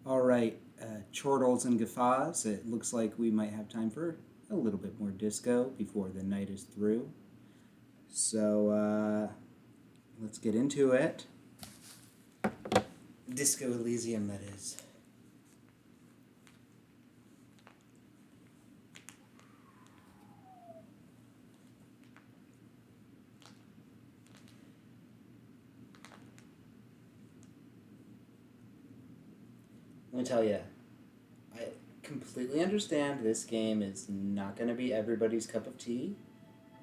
All right, chortles and guffaws. It looks like we might have time for a little bit more disco before the night is through. So let's get into it. Disco Elysium, that is. Let me tell you, I completely understand this game is not going to be everybody's cup of tea.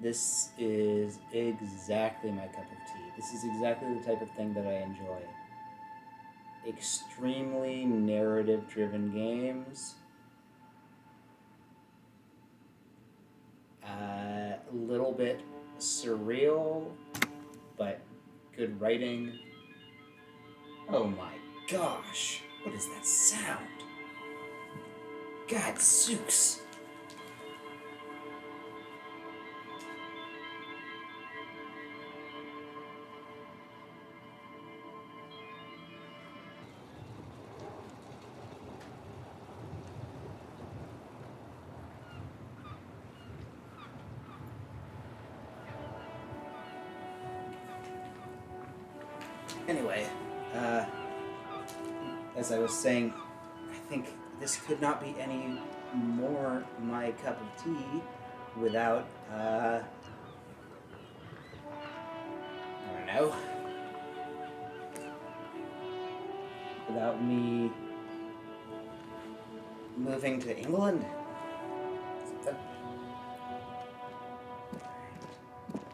This is exactly my cup of tea. This is exactly the type of thing that I enjoy. Extremely narrative driven games. A little bit surreal, but good writing. Oh my gosh, what is that sound? Gadzooks. Anyway, as I was saying, I think this could not be any more my cup of tea without, I don't know, without me moving to England.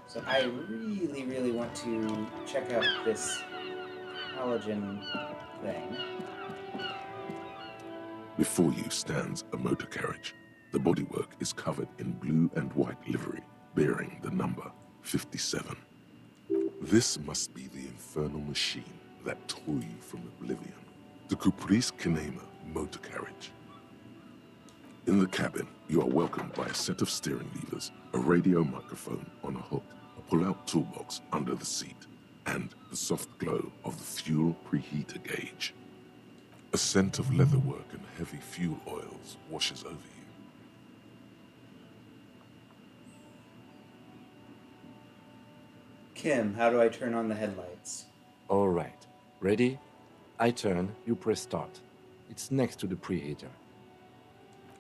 So I really, really want to check out this halogen thing. Before you stands a motor carriage. The bodywork is covered in blue and white livery, bearing the number 57. This must be the infernal machine that tore you from oblivion. The Coupris Kineema motor carriage. In the cabin, you are welcomed by a set of steering levers, a radio microphone on a hook, a pull-out toolbox under the seat, and the soft glow of the fuel preheater gauge. A scent of leatherwork and heavy fuel oils washes over you. Kim, how do I turn on the headlights? All right. Ready? I turn, you press start. It's next to the preheater.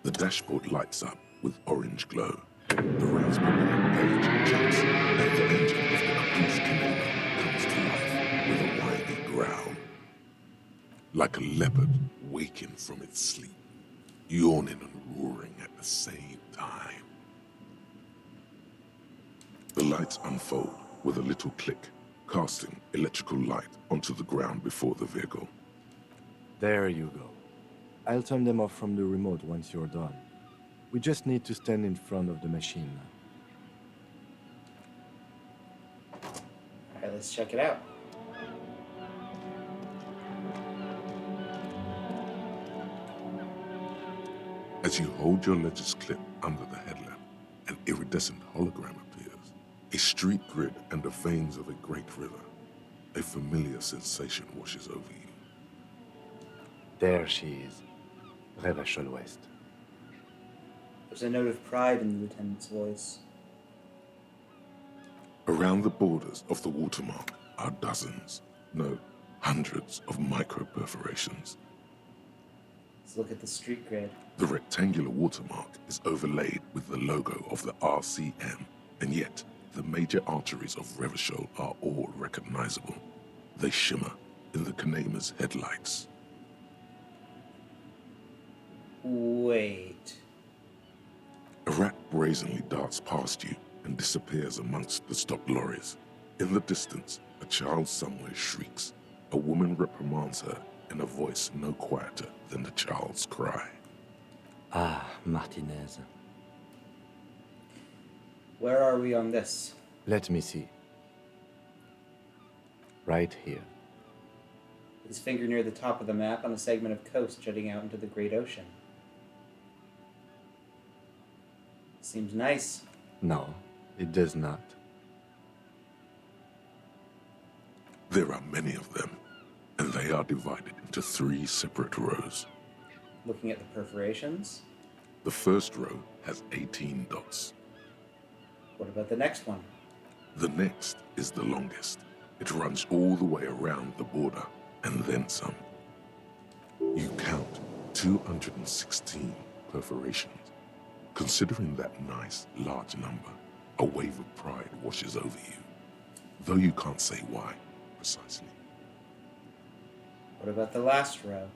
The dashboard lights up with orange glow. The raspberry page jumps, and the engine of the Coupris Kineema comes to life with a whiny growl. Like a leopard waking from its sleep, yawning and roaring at the same time. The lights unfold with a little click, casting electrical light onto the ground before the vehicle. There you go. I'll turn them off from the remote once you're done. We just need to stand in front of the machine now. All right, let's check it out. As you hold your ledger's clip under the headlamp, an iridescent hologram appears. A street grid and the veins of a great river. A familiar sensation washes over you. There she is. Revachol West. There's a note of pride in the lieutenant's voice. Around the borders of the watermark are dozens, no, hundreds of micro-perforations. Let's look at the street grid. The rectangular watermark is overlaid with the logo of the RCM, and yet the major arteries of Revachol are all recognizable. They shimmer in the Kineema's headlights. Wait. A rat brazenly darts past you and disappears amongst the stopped lorries. In the distance, a child somewhere shrieks. A woman reprimands her in a voice no quieter than the child's cry. Ah, Martinez. Where are we on this? Let me see. Right here. His finger near the top of the map on a segment of coast jutting out into the great ocean. Seems nice. No, it does not. There are many of them. and they are divided into 3 separate rows. Looking at the perforations. The first row has 18 dots. What about the next one? The next is the longest. It runs all the way around the border, and then some. You count 216 perforations. Considering that nice, large number, a wave of pride washes over you, though you can't say why, precisely. What about the last row?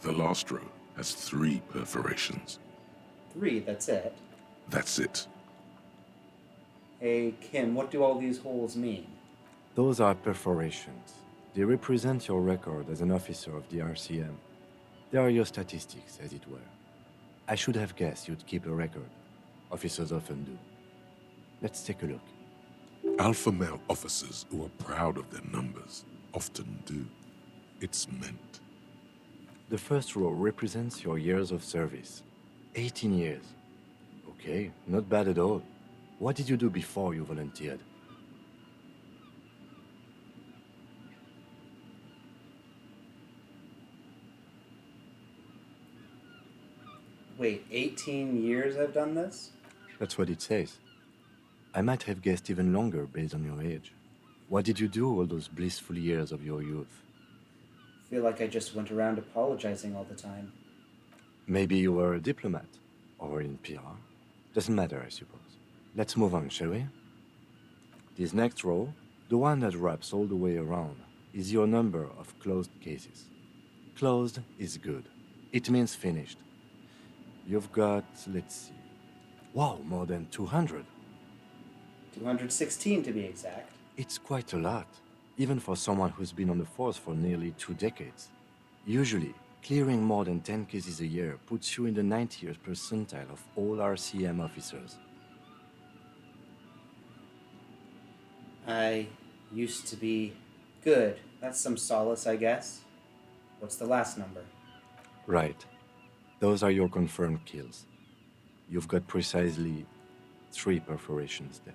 The last row has 3 perforations. 3, that's it. That's it. Hey, Kim, what do all these holes mean? Those are perforations. They represent your record as an officer of the RCM. They are your statistics, as it were. I should have guessed you'd keep a record. Officers often do. Let's take a look. Alpha male officers who are proud of their numbers often do. It's meant. The first row represents your years of service. 18 years. Okay, not bad at all. What did you do before you volunteered? Wait, 18 years I've done this? That's what it says. I might have guessed even longer based on your age. What did you do all those blissful years of your youth? Feel like I just went around apologizing all the time. Maybe you were a diplomat, or in PR. Doesn't matter, I suppose. Let's move on, shall we? This next row, the one that wraps all the way around, is your number of closed cases. Closed is good. It means finished. You've got, let's see. Wow, more than 200. 216 to be exact. It's quite a lot, even for someone who's been on the force for nearly 2 decades. Usually, clearing more than 10 cases a year puts you in the 90th percentile of all RCM officers. I used to be good. That's some solace, I guess. What's the last number? Right. Those are your confirmed kills. You've got precisely 3 perforations there.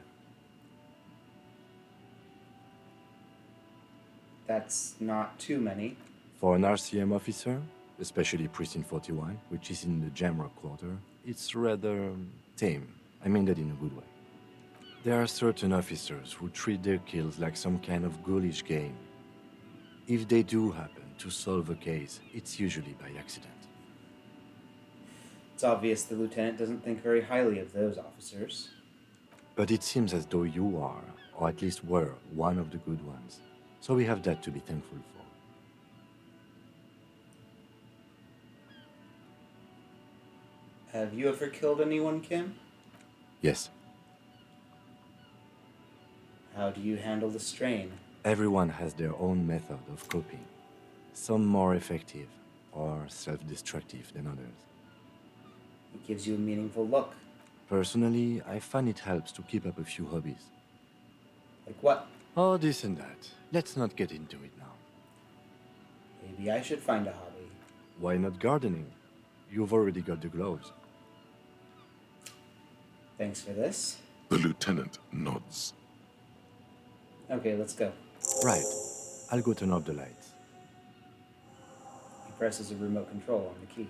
That's not too many. For an RCM officer, especially Precinct 41, which is in the Jamrock quarter, it's rather tame. I mean that in a good way. There are certain officers who treat their kills like some kind of ghoulish game. If they do happen to solve a case, it's usually by accident. It's obvious the lieutenant doesn't think very highly of those officers. But it seems as though you are, or at least were, one of the good ones. So we have that to be thankful for. Have you ever killed anyone, Kim? Yes, How do you handle the strain? everyone has their own method of coping. Some more effective or self-destructive than others. It gives you a meaningful look. Personally, I find it helps to keep up a few hobbies. Like what? Oh, this and that. Let's not get into it now. Maybe I should find a hobby. Why not gardening? You've already got the gloves. Thanks for this. The lieutenant nods. Okay, let's go. Right. I'll go turn off the lights. He presses a remote control on the key.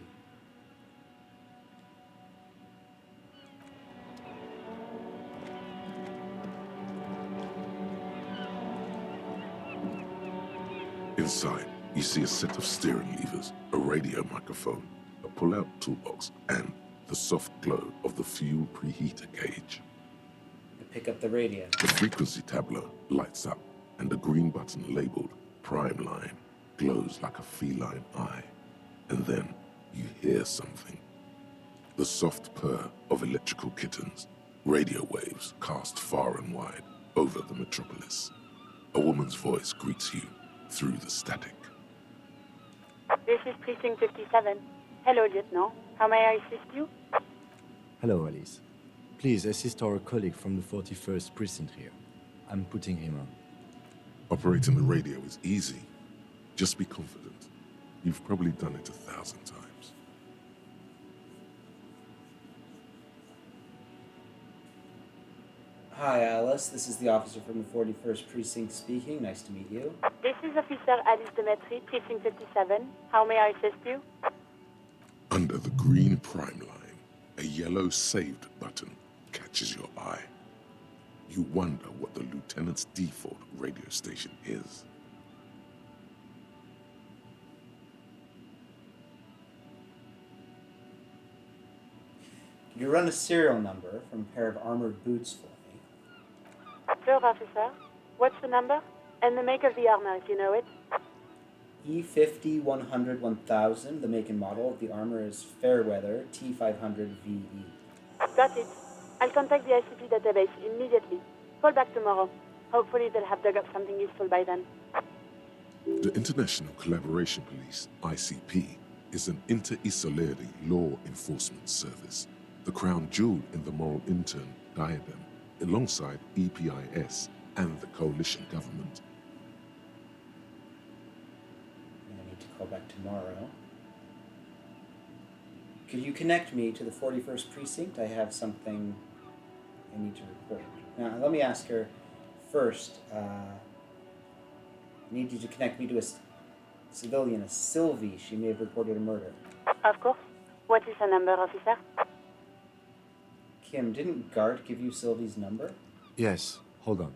Inside, you see a set of steering levers, a radio microphone, a pull-out toolbox, and the soft glow of the fuel preheater gauge. I pick up the radio. The frequency tableau lights up, and the green button labeled Prime Line glows like a feline eye. And then you hear something. The soft purr of electrical kittens, radio waves cast far and wide over the metropolis. A woman's voice greets you through the static. This is Precinct 57. Hello, Lieutenant. How may I assist you? Hello, Alice. Please assist our colleague from the 41st Precinct here. I'm putting him on. Operating the radio is easy. Just be confident. You've probably done it 1,000 times. Hi, Alice. This is the officer from the 41st Precinct speaking. Nice to meet you. This is Officer Alice Demetri, Precinct 57. How may I assist you? Under the green prime line, a yellow saved button catches your eye. You wonder what the lieutenant's default radio station is. Can you run a serial number from a pair of armored boots for me? Sure, officer. What's the number? And the make of the armor, if you know it. E50 100 1000, the make and model. The armor is Fairweather T500 VE. Got it. I'll contact the ICP database immediately. Call back tomorrow. Hopefully they'll have dug up something useful by then. The International Collaboration Police, ICP, is an inter-Isolering law enforcement service, the crown jewel in the moral intern diadem, alongside EPIS and the coalition government. I need to call back tomorrow. Could you connect me to the 41st Precinct? I have something I need to report. Now, let me ask her first. I need you to connect me to a civilian, a Sylvie. She may have reported a murder. Of course. What is her number, officer? Kim, didn't Gart give you Sylvie's number? Yes, hold on.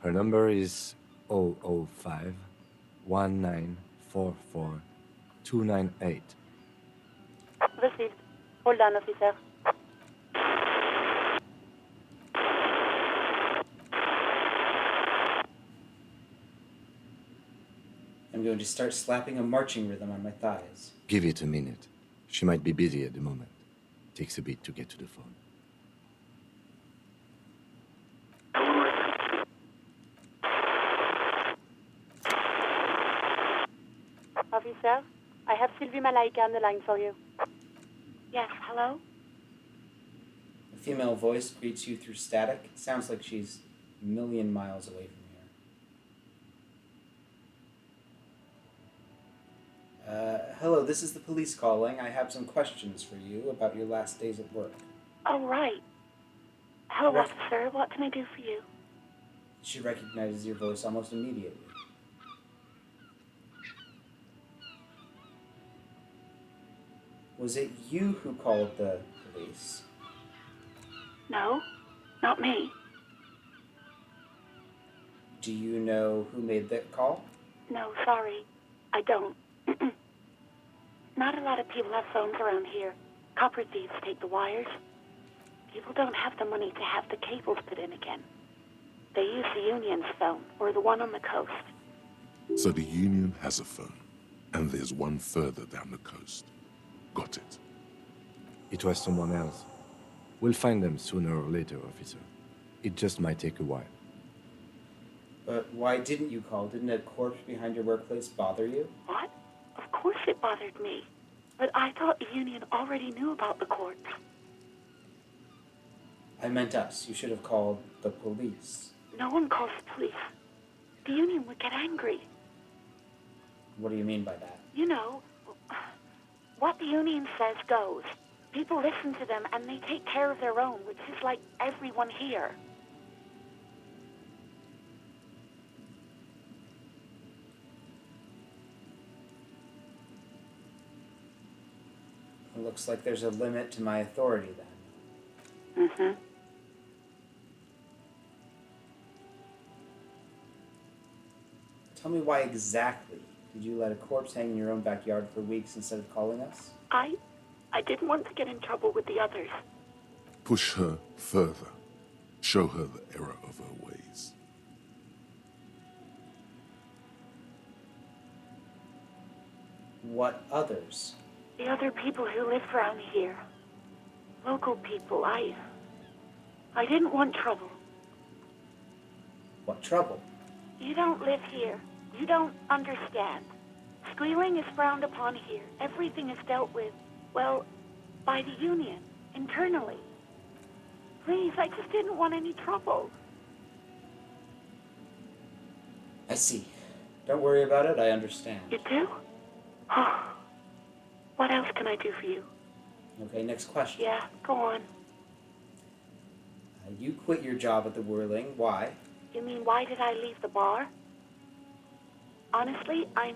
Her number is 005 1944 298. Received. Hold on, officer. I'm going to start slapping a marching rhythm on my thighs. Give it a minute. She might be busy at the moment. Takes a bit to get to the phone. Officer, I have Sylvie Malaika on the line for you. Yes, hello? A female voice greets you through static. It sounds like she's a million miles away from here. Hello, this is the police calling. I have some questions for you about your last days at work. Oh, right. Hello, Right. officer. What can I do for you? She recognizes your voice almost immediately. Was it you who called the police? No, not me. Do you know who made that call? No, sorry. I don't. Not a lot of people have phones around here. Copper thieves take the wires. People don't have the money to have the cables put in again. They use the union's phone, or the one on the coast. So the Union has a phone, and there's one further down the coast. Got it. It was someone else. We'll find them sooner or later, officer. It just might take a while. But why didn't you call? Didn't a corpse behind your workplace bother you? What? Of course it bothered me. But I thought the union already knew about the corpse. I meant us. You should have called the police. No one calls the police. The union would get angry. What do you mean by that? You know, what the union says goes. People listen to them and they take care of their own, which is like everyone here. It looks like there's a limit to my authority then. Mm-hmm. Tell me why exactly did you let a corpse hang in your own backyard for weeks instead of calling us? I didn't want to get in trouble with the others. Push her further. Show her the error of her ways. What others? The other people who live around here. Local people. I didn't want trouble. What trouble? You don't live here. You don't understand. Squealing is frowned upon here. Everything is dealt with, well, by the union, internally. Please, I just didn't want any trouble. I see. Don't worry about it, I understand. You do? Oh. What else can I do for you? Okay, next question. Yeah, go on. You quit your job at the Whirling. Why? You mean, why did I leave the bar? Honestly, I'm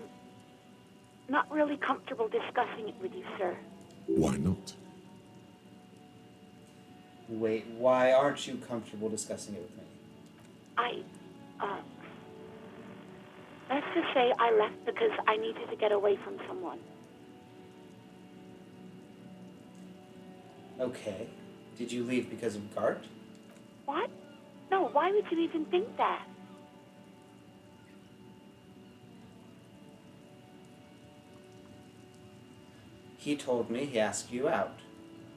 not really comfortable discussing it with you, sir. Why not? Wait, why aren't you comfortable discussing it with me? Let's just say I left because I needed to get away from someone. Okay. Did you leave because of Gart? What? No, why would you even think that? He told me he asked you out.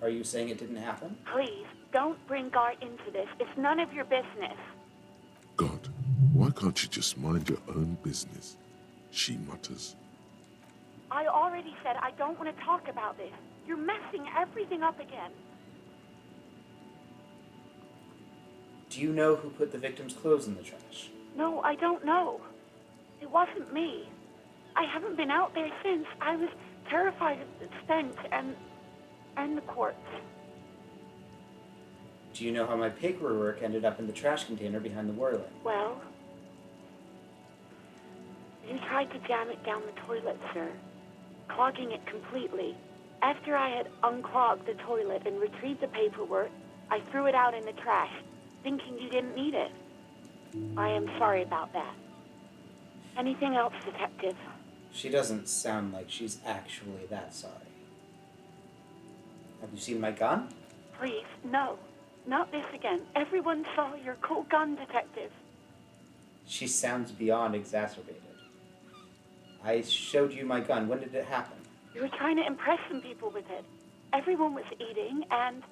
Are you saying it didn't happen? Please, don't bring Gart into this. It's none of your business. God, why can't you just mind your own business? She mutters. I already said I don't want to talk about this. You're messing everything up again. Do you know who put the victim's clothes in the trash? No, I don't know. It wasn't me. I haven't been out there since. I was terrified of the stench and the corpse. Do you know how my paperwork ended up in the trash container behind the Whirling? Well, you tried to jam it down the toilet, sir, clogging it completely. After I had unclogged the toilet and retrieved the paperwork, I threw it out in the trash, thinking you didn't need it. I am sorry about that. Anything else, Detective? She doesn't sound like she's actually that sorry. Have you seen my gun? Please, no. Not this again. Everyone saw your cool gun, Detective. She sounds beyond exacerbated. I showed you my gun. When did it happen? You were trying to impress some people with it. Everyone was eating, and...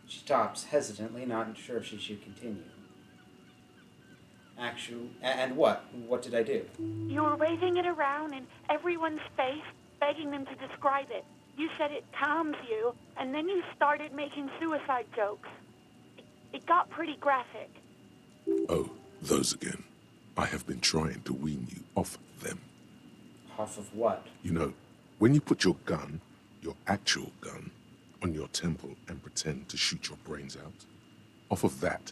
She stops hesitantly, not sure if she should continue. Actually, and what? What did I do? You were waving it around in everyone's face, begging them to describe it. You said it calms you, and then you started making suicide jokes. It got pretty graphic. Oh, those again. I have been trying to wean you off them. Off of what? You know, when you put your gun, your actual gun, on your temple and pretend to shoot your brains out, off of that,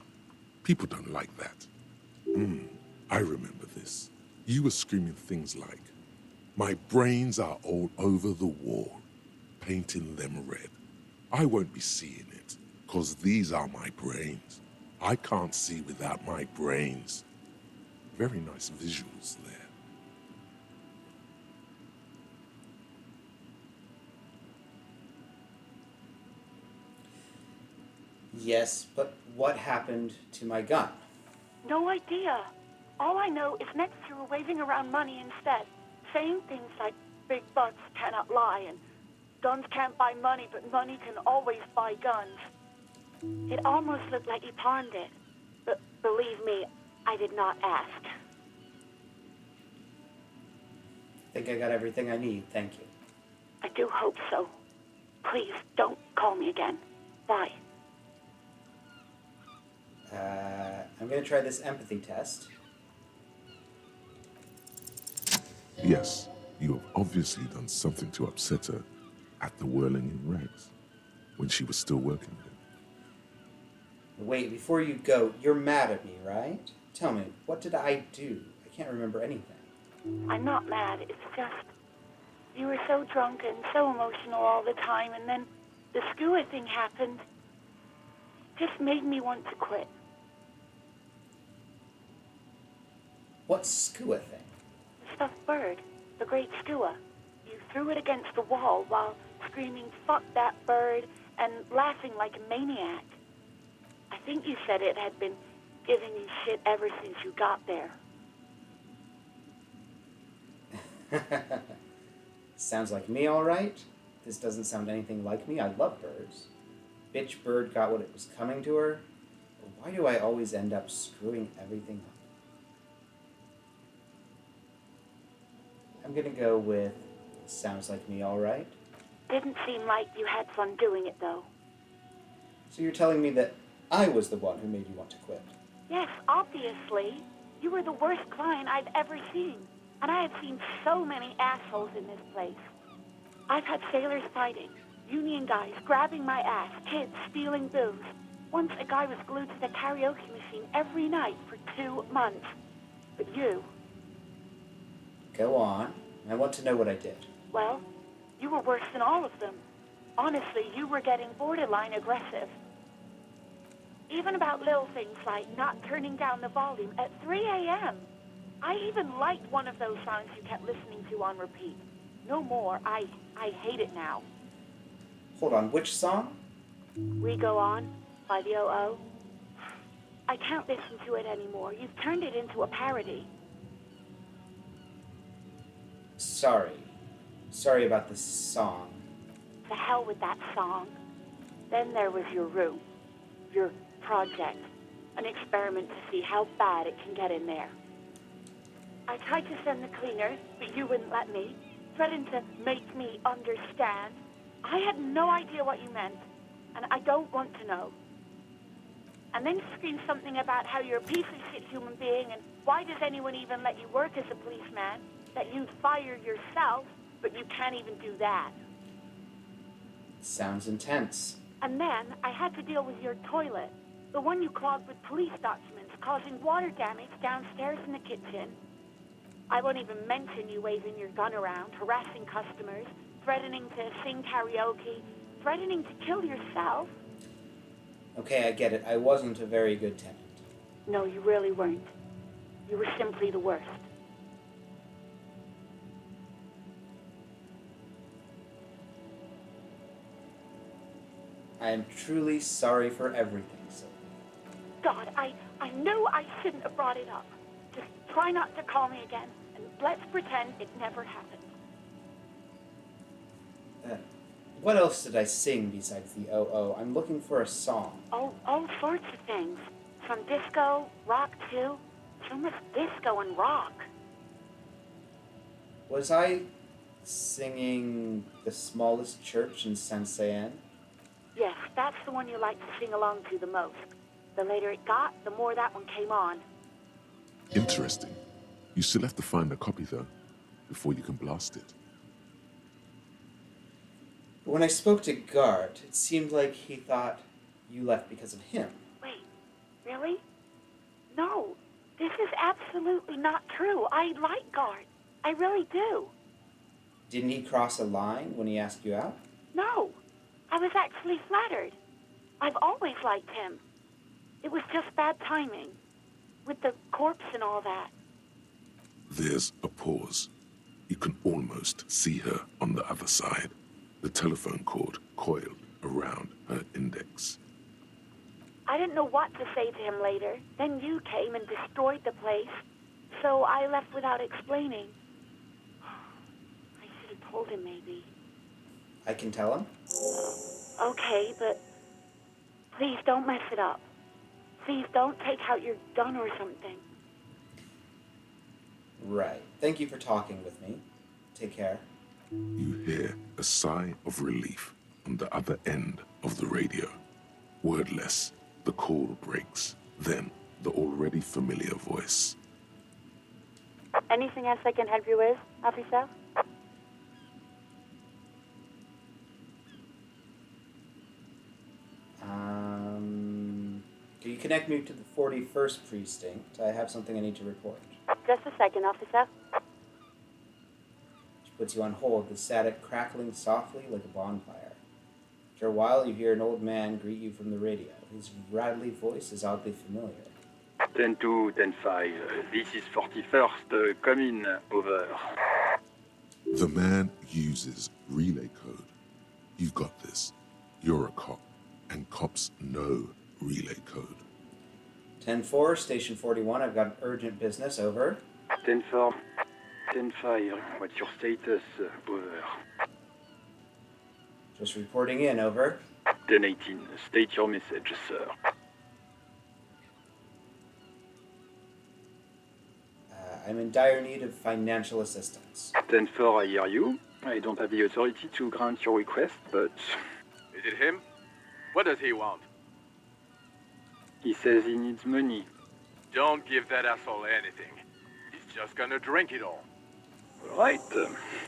people don't like that. I remember this. You were screaming things like, "My brains are all over the wall, painting them red. I won't be seeing it, 'cause these are my brains. I can't see without my brains." Very nice visuals there. Yes, but what happened to my gun? No idea. All I know is next you were waving around money instead, saying things like, "Big bucks cannot lie," and "Guns can't buy money, but money can always buy guns." It almost looked like you pawned it. But believe me, I did not ask. Think I got everything I need, thank you. I do hope so. Please, don't call me again. Bye. I'm gonna try this empathy test. Yes, you have obviously done something to upset her at the Whirling in Rags, when she was still working there. Wait, before you go, you're mad at me, right? Tell me, what did I do? I can't remember anything. I'm not mad. It's just you were so drunk and so emotional all the time, and then the skua thing happened. Just made me want to quit. What skua thing? The stuffed bird, the great skua. You threw it against the wall while screaming, "Fuck that bird," and laughing like a maniac. I think you said it had been giving you shit ever since you got there. Sounds like me, all right. This doesn't sound anything like me. I love birds. Bitch bird got what it was coming to her. But why do I always end up screwing everything up? I'm gonna go with sounds like me, all right. Didn't seem like you had fun doing it, though. So you're telling me that I was the one who made you want to quit? Yes, obviously. You were the worst client I've ever seen. And I have seen so many assholes in this place. I've had sailors fighting, Union guys grabbing my ass, kids stealing booze. Once a guy was glued to the karaoke machine every night for 2 months. But you, Go on. I want to know what I did. well, you were worse than all of them. Honestly, you were getting borderline aggressive. Even about little things like not turning down the volume at 3 a.m. I even liked one of those songs you kept listening to on repeat. No more. I hate it now. Hold on, which song? We Go On by the O.O. I can't listen to it anymore. You've turned it into a parody. Sorry. Sorry about the song. To hell with that song. Then there was your room. Your project. An experiment to see how bad it can get in there. I tried to send the cleaner, but you wouldn't let me. Threatened to make me understand. I had no idea what you meant, and I don't want to know. And then you screamed something about how you're a piece of shit human being, and why does anyone even let you work as a policeman? That you'd fire yourself, but you can't even do that. Sounds intense. And then I had to deal with your toilet, the one you clogged with police documents, causing water damage downstairs in the kitchen. I won't even mention you waving your gun around, harassing customers, threatening to sing karaoke, threatening to kill yourself. Okay, I get it. I wasn't a very good tenant. No, you really weren't. You were simply the worst. I am truly sorry for everything, Sylvie. God, I knew I shouldn't have brought it up. Just try not to call me again, and let's pretend it never happened. What else did I sing besides the O.O.? I'm looking for a song. Oh, all sorts of things. From disco, rock too. So much disco and rock. Was I singing The Smallest Church in Saint-Saëns? Yes, that's the one you like to sing along to the most. The later it got, the more that one came on. Interesting. You still have to find a copy, though, before you can blast it. When I spoke to Gart, it seemed like he thought you left because of him. Wait, really? No, this is absolutely not true. I like Gart. I really do. Didn't he cross a line when he asked you out? No, I was actually flattered. I've always liked him. It was just bad timing, with the corpse and all that. There's a pause. You can almost see her on the other side. The telephone cord coiled around her index. I didn't know what to say to him later. Then you came and destroyed the place. So I left without explaining. I should have told him, maybe. I can tell him? Okay, but please don't mess it up. Please don't take out your gun or something. Right. Thank you for talking with me. Take care. You hear a sigh of relief on the other end of the radio. Wordless, the call breaks. Then the already familiar voice. Anything else I can help you with, officer? Can you connect me to the 41st Precinct? I have something I need to report. Just a second, officer. She puts you on hold, the static crackling softly like a bonfire. After a while, you hear an old man greet you from the radio. His rattly voice is oddly familiar. 10-2, 10-5. This is 41st. Come in. Over. The man uses relay code. You've got this. You're a cop, and cops know relay code. 10-4, Station 41, I've got urgent business, over. 10-4. 10-5. What's your status? Over. Just reporting in, over. 10-18. State your message, sir. I'm in dire need of financial assistance. 10-4, I hear you. I don't have the authority to grant your request, but... Is it him? What does he want? He says he needs money. Don't give that asshole anything. He's just gonna drink it all. All right.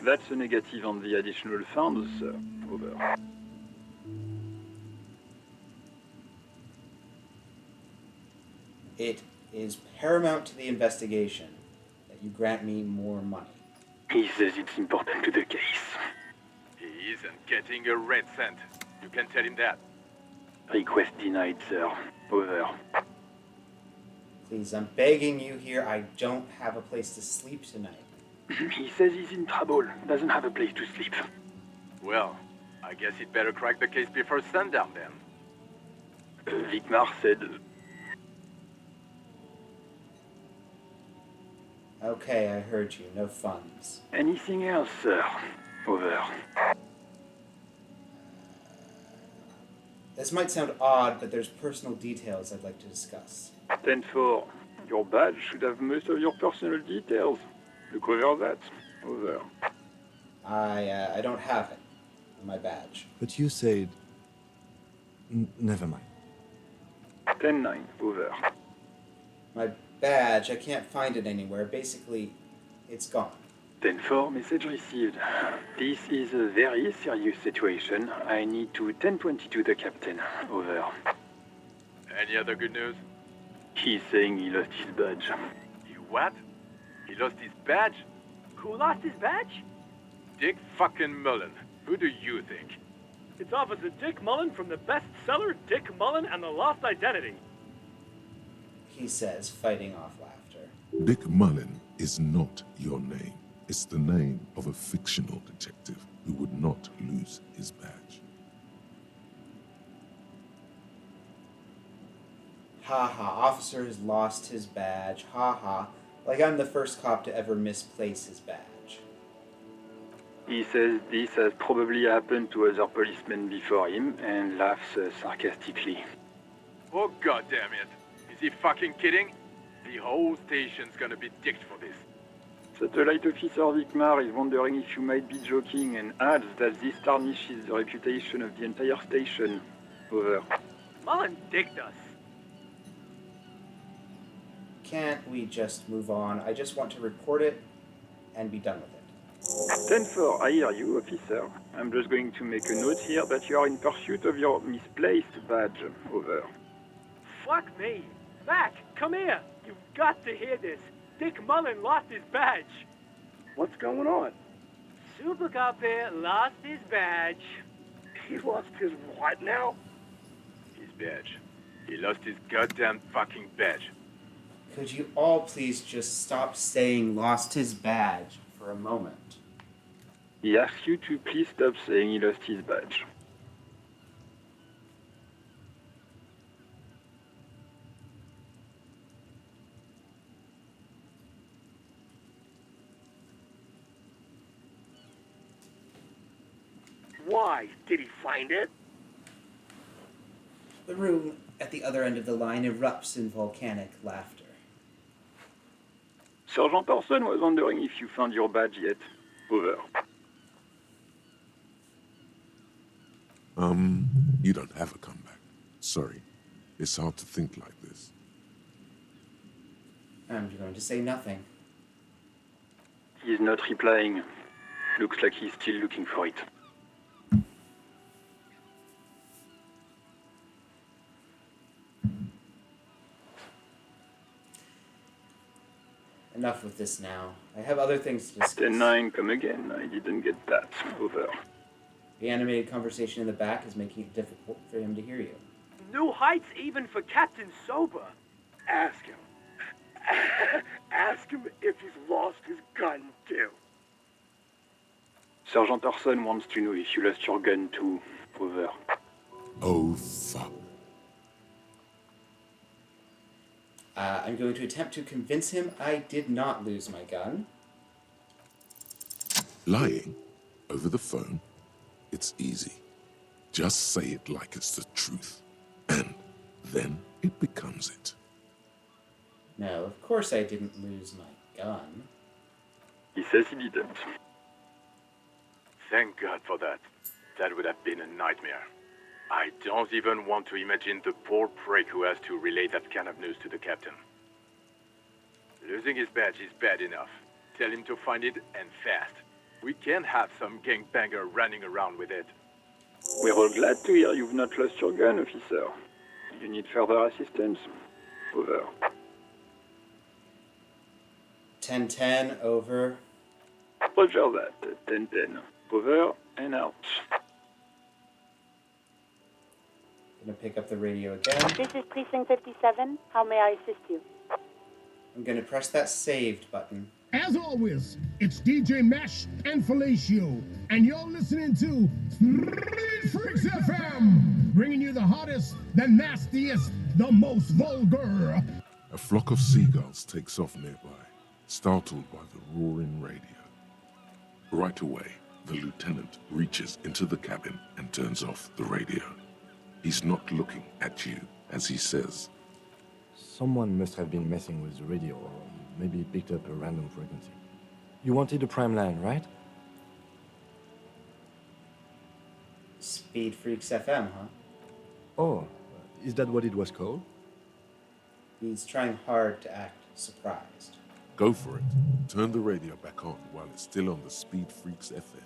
That's a negative on the additional funds, sir. Over. It is paramount to the investigation that you grant me more money. He says it's important to the case. He isn't getting a red cent. You can tell him that. Request denied, sir. Over. Please, I'm begging you here. I don't have a place to sleep tonight. He says he's in trouble. Doesn't have a place to sleep. Well, I guess he'd better crack the case before sundown then. Vicmar said... Okay, I heard you. No funds. Anything else, sir? Over. This might sound odd, but there's personal details I'd like to discuss. 10-4. Your badge should have most of your personal details. Look over that. Over. I don't have it. My badge. But you said... never mind. 10-9. Over. My badge, I can't find it anywhere. Basically, it's gone. 10-4, message received. This is a very serious situation. I need to 1022 the captain. Over. Any other good news? He's saying he lost his badge. You what? He lost his badge? Who lost his badge? Dick fucking Mullen. Who do you think? It's Officer Dick Mullen from the bestseller Dick Mullen and the Lost Identity. He says, fighting off laughter. Dick Mullen is not your name. It's the name of a fictional detective who would not lose his badge. Ha ha, officer has lost his badge. Ha ha. Like I'm the first cop to ever misplace his badge. He says this has probably happened to other policemen before him and laughs sarcastically. Oh goddamn it! Is he fucking kidding? The whole station's gonna be dicked for this. Satellite Officer Vicmar is wondering if you might be joking and adds that this tarnishes the reputation of the entire station. Over. Mullen dicked us. Can't we just move on? I just want to report it and be done with it. 10-4, I hear you, officer. I'm just going to make a note here that you are in pursuit of your misplaced badge. Over. Fuck me. Mac, come here. You've got to hear this. Dick Mullen lost his badge. What's going on? Super Cop here lost his badge. He lost his what now? His badge. He lost his goddamn fucking badge. Could you all please just stop saying lost his badge for a moment? He asks you to please stop saying he lost his badge. Why? Did he find it? The room at the other end of the line erupts in volcanic laughter. Sergeant Orson was wondering if you found your badge yet. Over. You don't have a comeback. Sorry. It's hard to think like this. I'm going to say nothing. He's not replying. Looks like he's still looking for it. Enough with this now. I have other things to discuss. 10-9, come again. I didn't get that. Over. The animated conversation in the back is making it difficult for him to hear you. New heights even for Captain Sober. Ask him. Ask him if he's lost his gun, too. Sergeant Orson wants to know if you lost your gun too. Over. Oh, fuck. I'm going to attempt to convince him I did not lose my gun. Lying over the phone, it's easy. Just say it like it's the truth, and then it becomes it. No, of course I didn't lose my gun. He says he didn't. Thank God for that. That would have been a nightmare. I don't even want to imagine the poor prick who has to relay that kind of news to the captain. Losing his badge is bad enough. Tell him to find it, and fast. We can't have some gangbanger running around with it. We're all glad to hear you've not lost your gun, officer. You need further assistance? Over. 10-10, over. Roger that. 10-10. Over and out. Gonna pick up the radio again. This is Precinct 57. How may I assist you? I'm gonna press that saved button. As always, it's DJ Mesh and Felicio, and you're listening to Freaks FM, bringing you the hottest, the nastiest, the most vulgar. A flock of seagulls takes off nearby, startled by the roaring radio. Right away, the lieutenant reaches into the cabin and turns off the radio. He's not looking at you as he says, Someone must have been messing with the radio, or maybe picked up a random frequency. You wanted a prime line, right? Speed Freaks FM, huh? Oh, is that what it was called? He's trying hard to act surprised. Go for it. Turn the radio back on while it's still on the Speed Freaks FM.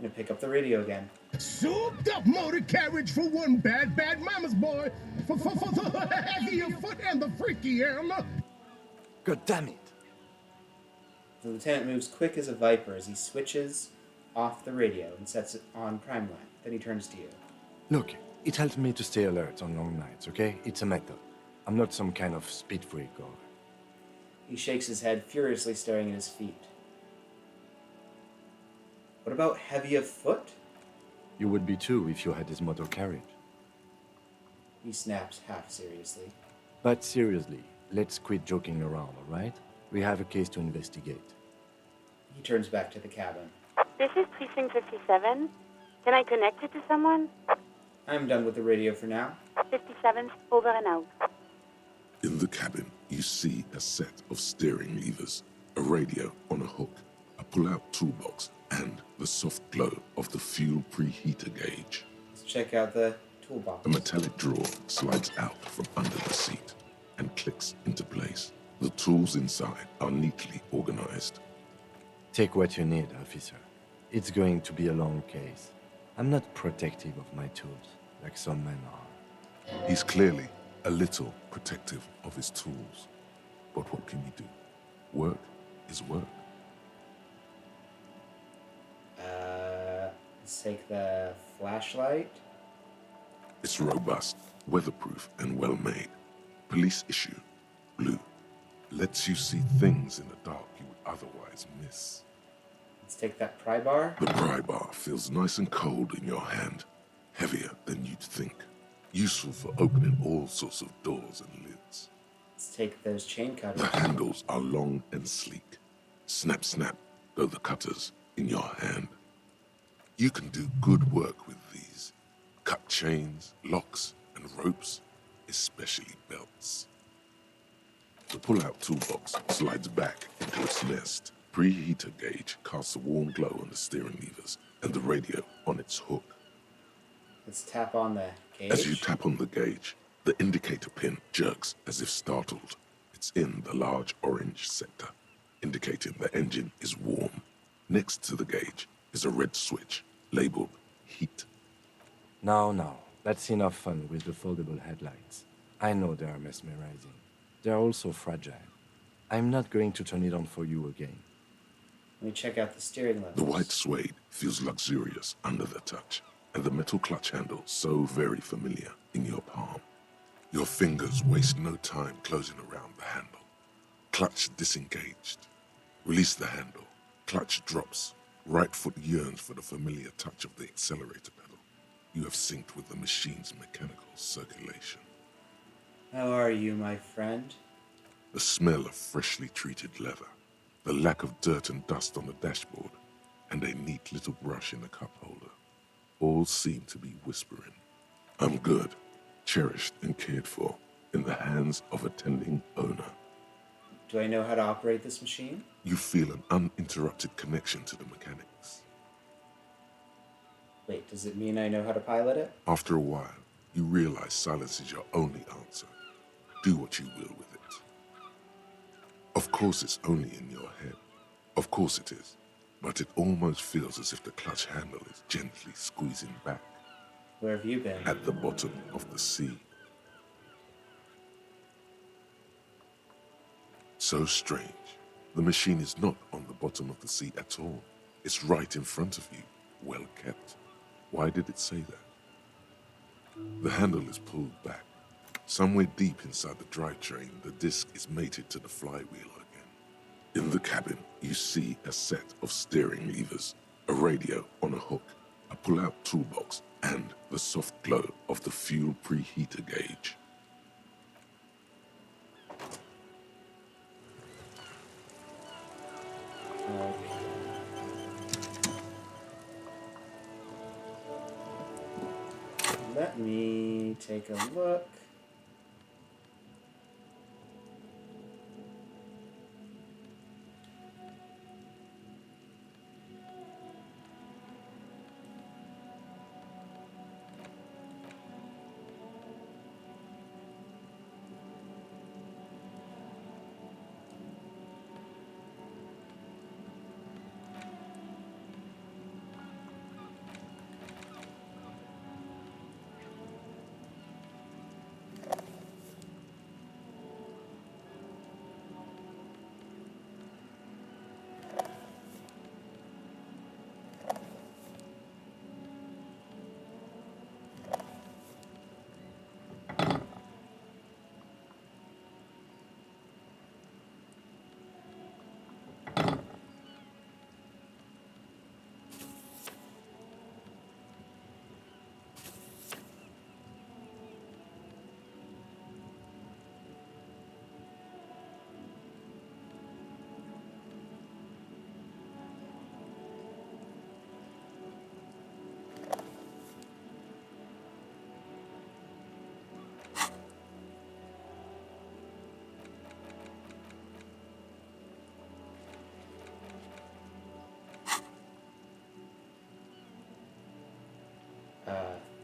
Gonna pick up the radio again. Souped up motor carriage for one bad mama's boy, for the heavier foot and the freaky animal. God damn it! The lieutenant moves quick as a viper as he switches off the radio and sets it on prime line. Then he turns to you. Look, it helps me to stay alert on long nights, okay? It's a method. I'm not some kind of speed freak or... He shakes his head, furiously staring at his feet. What about heavy of foot? You would be too if you had this motor carriage. He snaps half seriously. But seriously, let's quit joking around, alright? We have a case to investigate. He turns back to the cabin. This is Precinct 57. Can I connect you to someone? I'm done with the radio for now. 57's over and out. In the cabin, you see a set of steering levers, a radio on a hook, a pull-out toolbox, and the soft glow of the fuel preheater gauge. Let's check out the toolbox. A metallic drawer slides out from under the seat and clicks into place. The tools inside are neatly organized. Take what you need, officer. It's going to be a long case. I'm not protective of my tools, like some men are. He's clearly a little protective of his tools. But what can you do? Work is work. Let's take the flashlight. It's robust, weatherproof, and well-made. Police issue, blue. Lets you see things in the dark you would otherwise miss. Let's take that pry bar. The pry bar feels nice and cold in your hand, heavier than you'd think. Useful for opening all sorts of doors and lids. Let's take those chain cutters. The handles are long and sleek. Snap, snap, go the cutters in your hand. You can do good work with these. Cut chains, locks, and ropes, especially belts. The pull-out toolbox slides back into its nest. Preheater gauge casts a warm glow on the steering levers and the radio on its hook. Let's tap on the gauge. As you tap on the gauge, the indicator pin jerks as if startled. It's in the large orange sector, indicating the engine is warm. Next to the gauge is a red switch labeled heat. Now, that's enough fun with the foldable headlights. I know they are mesmerizing. They are also fragile. I'm not going to turn it on for you again. Let me check out the steering levers. The white suede feels luxurious under the touch, and the metal clutch handle so very familiar in your palm. Your fingers waste no time closing around the handle. Clutch disengaged. Release the handle. Clutch drops. Right foot yearns for the familiar touch of the accelerator pedal. You have synced with the machine's mechanical circulation. How are you, my friend? The smell of freshly treated leather, the lack of dirt and dust on the dashboard, and a neat little brush in the cup holder, all seem to be whispering, I'm good, cherished and cared for, in the hands of a tending owner. Do I know how to operate this machine? You feel an uninterrupted connection to the mechanics. Wait, does it mean I know how to pilot it? After a while, you realize silence is your only answer. Do what you will with it. Of course it's only in your head. Of course it is. but it almost feels as if the clutch handle is gently squeezing back. Where have you been? At the bottom of the sea. So strange. The machine is not on the bottom of the sea at all. It's right in front of you, well kept. Why did it say that? The handle is pulled back. Somewhere deep inside the drivetrain, the disc is mated to the flywheel again. In the cabin, you see a set of steering levers, a radio on a hook, a pull-out toolbox, and the soft glow of the fuel preheater gauge. Let me take a look.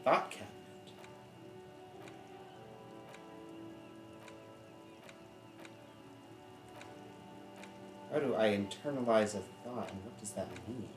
Thought cabinet. How do I internalize a thought, and what does that mean?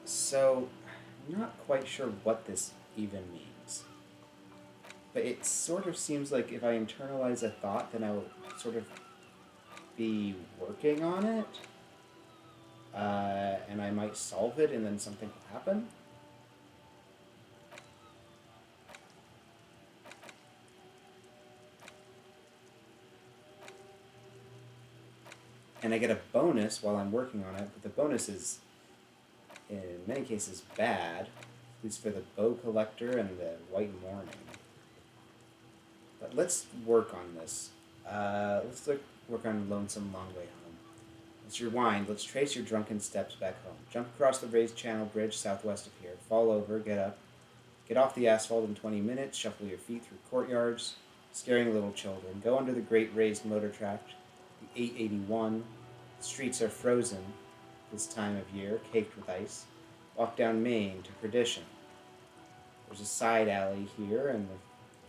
So, I'm not quite sure what this even means. But it sort of seems like if I internalize a thought, then I will sort of be working on it. And I might solve it and then something will happen. And I get a bonus while I'm working on it, but the bonus is, in many cases, bad. At least for the bow collector and the white morning. But let's work on this. Let's work on Lonesome Long Way Home. Let's rewind. Let's trace your drunken steps back home. Jump across the raised channel bridge southwest of here. Fall over, get up. Get off the asphalt in 20 minutes. Shuffle your feet through courtyards, scaring little children. Go under the great raised motor track, the 881. The streets are frozen this time of year, caked with ice. Walk down Main to Perdition. There's a side alley here, and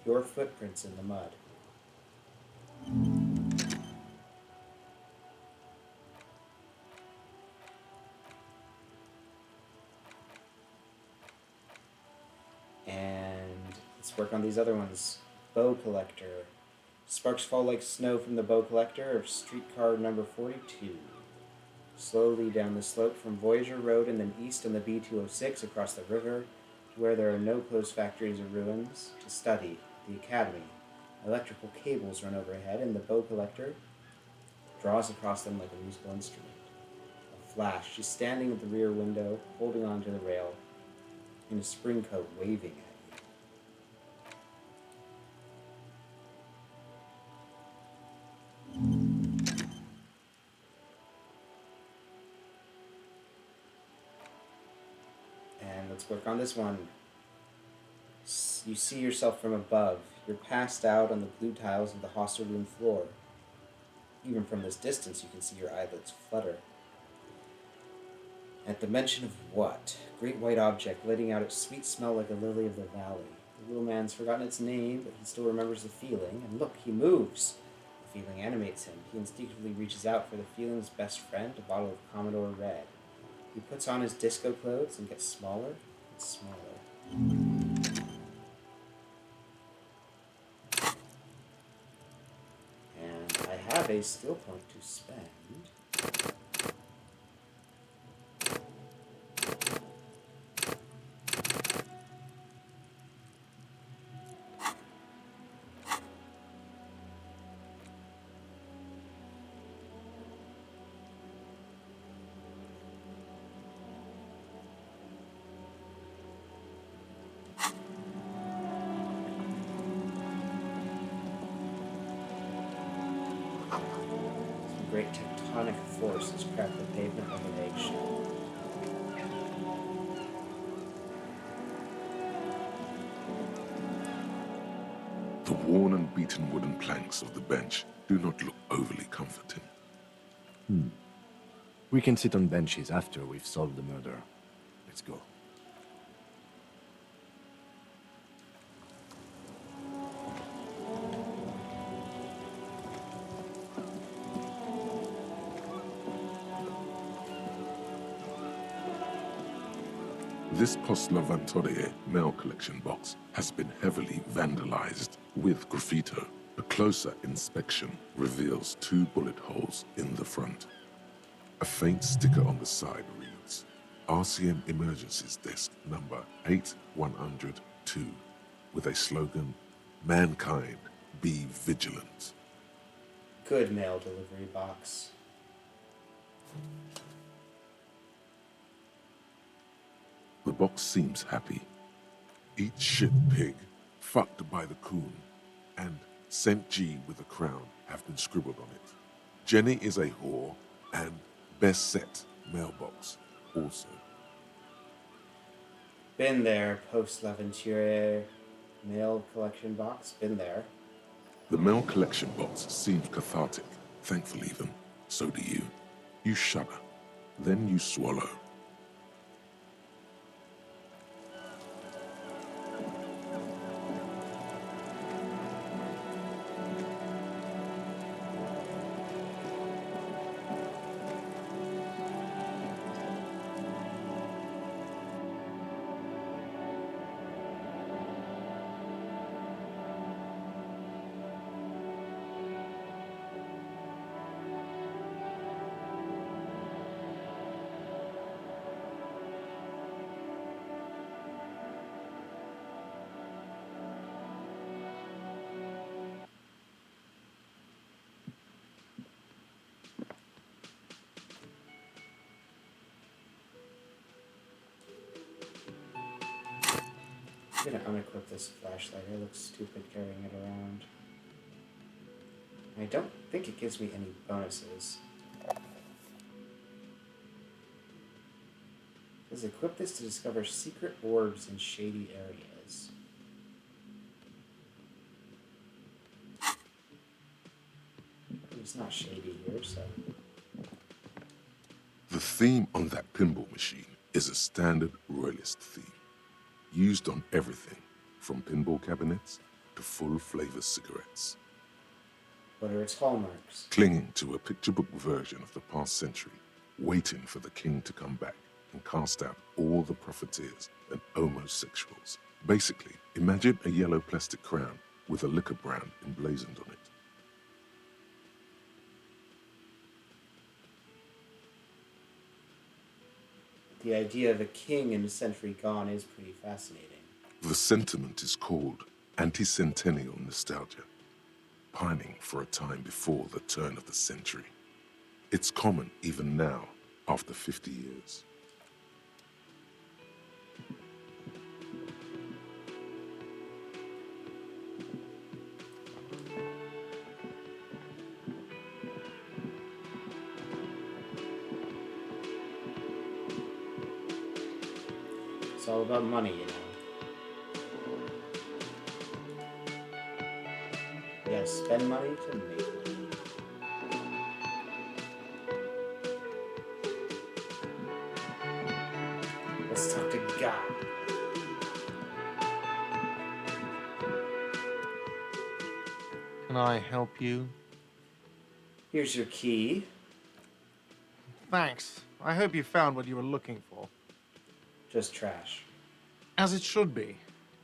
your footprints in the mud. And let's work on these other ones. Bow collector. Sparks fall like snow from the bow collector of streetcar number 42. Slowly down the slope from Voyager Road and then east on the B206 across the river to where there are no closed factories or ruins, to study, the academy. Electrical cables run overhead and the bow collector draws across them like a musical instrument. A flash, she's standing at the rear window, holding onto the rail, in a spring coat waving at you. And let's work on this one. You see yourself from above. You're passed out on the blue tiles of the hostel room floor. Even from this distance, you can see your eyelids flutter. At the mention of what? Great white object, letting out its sweet smell like a lily of the valley. The little man's forgotten its name, but he still remembers the feeling. And look, he moves. The feeling animates him. He instinctively reaches out for the feeling's best friend, a bottle of Commodore Red. He puts on his disco clothes and gets smaller and smaller. And I have a skill point to spend. Great tectonic force has cracked the pavement like an eggshell. The worn and beaten wooden planks of the bench do not look overly comforting. We can sit on benches after we've solved the murder. Let's go. This Post Lavantorie mail collection box has been heavily vandalized with graffito. A closer inspection reveals 2 bullet holes in the front. A faint sticker on the side reads, RCM Emergencies Desk number 8102, with a slogan, Mankind, be vigilant. Good mail delivery box. The box seems happy. Eat shit pig, fucked by the coon, and St. G with a crown have been scribbled on it. Jenny is a whore, and best set mailbox also. Been there, Post L'Aventure mail collection box. Been there. The mail collection box seems cathartic, thankful even. So do you. You shudder. Then you swallow. I'm gonna unequip this flashlight. It looks stupid carrying it around. I don't think it gives me any bonuses. It says equip this to discover secret orbs in shady areas. It's not shady here, so... The theme on that pinball machine is a standard royalist theme, used on everything from pinball cabinets to full-flavor cigarettes. What are its hallmarks? Clinging to a picture book version of the past century, waiting for the king to come back and cast out all the profiteers and homosexuals. Basically, imagine a yellow plastic crown with a liquor brand emblazoned on it. the idea of a king in a century gone is pretty fascinating. The sentiment is called anti-centennial nostalgia, pining for a time before the turn of the century. It's common even now, after 50 years. It's all about money, you know. You gotta spend money to make money. Let's talk to God. Can I help you? Here's your key. Thanks. I hope you found what you were looking for. Just trash. As it should be.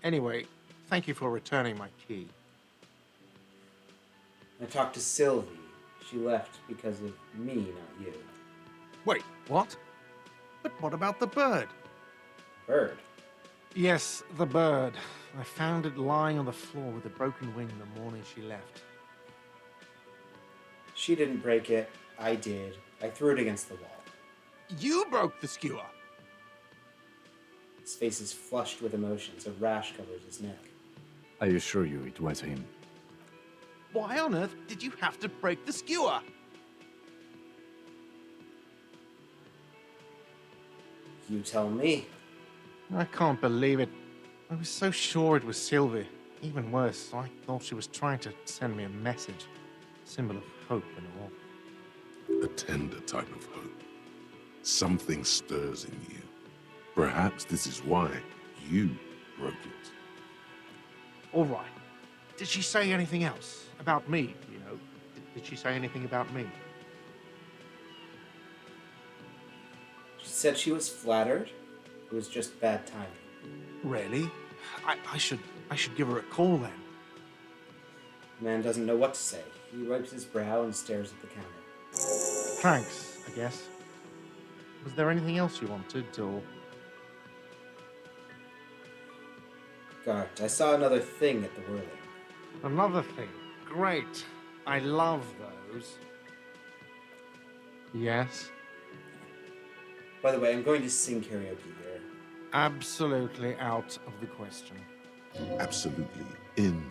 Anyway, thank you for returning my key. I talked to Sylvie. She left because of me, not you. Wait, what? But what about the bird? Bird. Yes, the bird. I found it lying on the floor with a broken wing the morning she left. She didn't break it. I did. I threw it against the wall. You broke the skewer! His face is flushed with emotions. A rash covers his neck. I assure you it was him. Why on earth did you have to break the skewer? You tell me. I can't believe it. I was so sure it was Sylvie. Even worse, I thought she was trying to send me a message. Symbol of hope and all. A tender type of hope. Something stirs in you. Perhaps this is why you broke it. All right. Did she say anything else? About me, you know? Did she say anything about me? She said she was flattered. It was just bad timing. Really? I should give her a call then. The man doesn't know what to say. He wipes his brow and stares at the counter. Thanks, I guess. Was there anything else you wanted, or...? Gart, I saw another thing at the whirling. Another thing. Great. I love those. Yes? By the way, I'm going to sing karaoke here. Absolutely out of the question. Absolutely in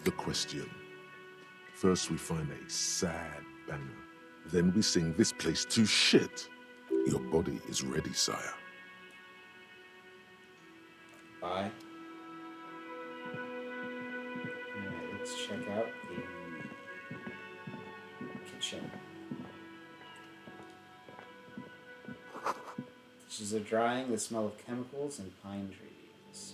the question. First we find a sad banger. Then we sing this place to shit. Your body is ready, sire. Bye. Alright, let's check out the kitchen. Dishes are drying, the smell of chemicals and pine trees.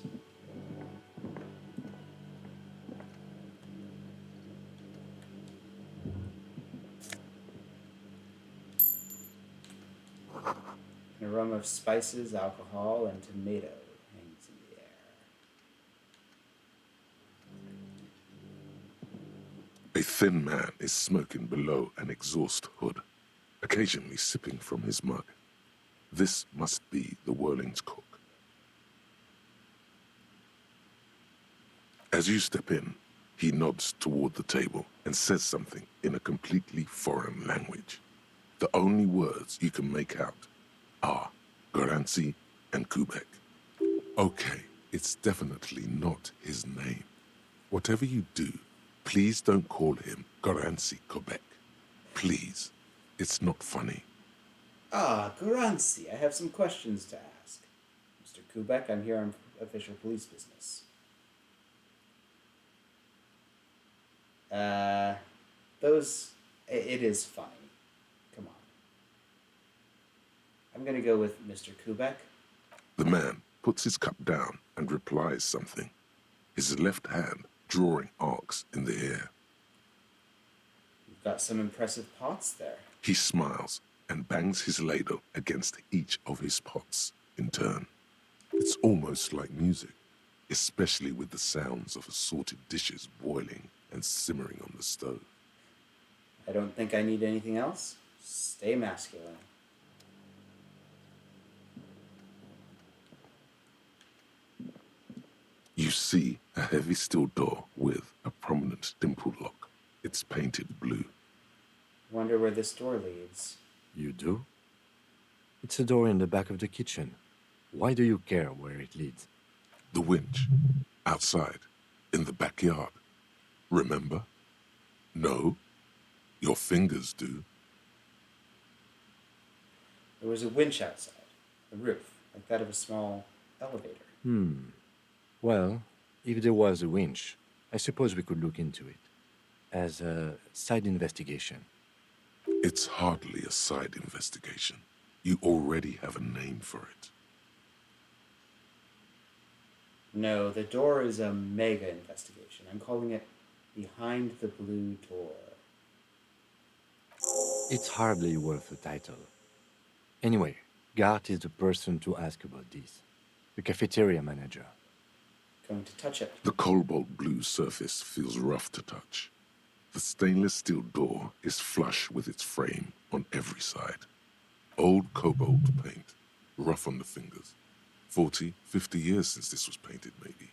An aroma of spices, alcohol, and tomato hangs in the air. A thin man is smoking below an exhaust hood, occasionally sipping from his mug. This must be the Whirling's cook. As you step in, he nods toward the table and says something in a completely foreign language. The only words you can make out are Garancy and Quebec. Okay, it's definitely not his name. Whatever you do, please don't call him Garancy Quebec. Please, it's not funny. Ah, Garancy, I have some questions to ask. Mr. Kubek, I'm here on official police business. It is funny. Come on. I'm gonna go with Mr. Kubek. The man puts his cup down and replies something, his left hand drawing arcs in the air. You've got some impressive pots there. He smiles and bangs his ladle against each of his pots in turn. It's almost like music, especially with the sounds of assorted dishes boiling and simmering on the stove. I don't think I need anything else. Stay masculine. see a heavy steel door with a prominent dimple lock. It's painted blue. Wonder where this door leads. You do? It's a door in the back of the kitchen. Why do you care where it leads? The winch. Outside. In the backyard. Remember? No? Your fingers do. There was a winch outside, a roof, like that of a small elevator. Well, if there was a winch, I suppose we could look into it. As a side investigation. It's hardly a side investigation. You already have a name for it. No, the door is a mega investigation. I'm calling it Behind the Blue Door. It's hardly worth a title. Anyway, Gart is the person to ask about this. The cafeteria manager. Going to touch it. The cobalt blue surface feels rough to touch. The stainless steel door is flush with its frame on every side. Old cobalt paint, rough on the fingers. 40, 50 years since this was painted, maybe.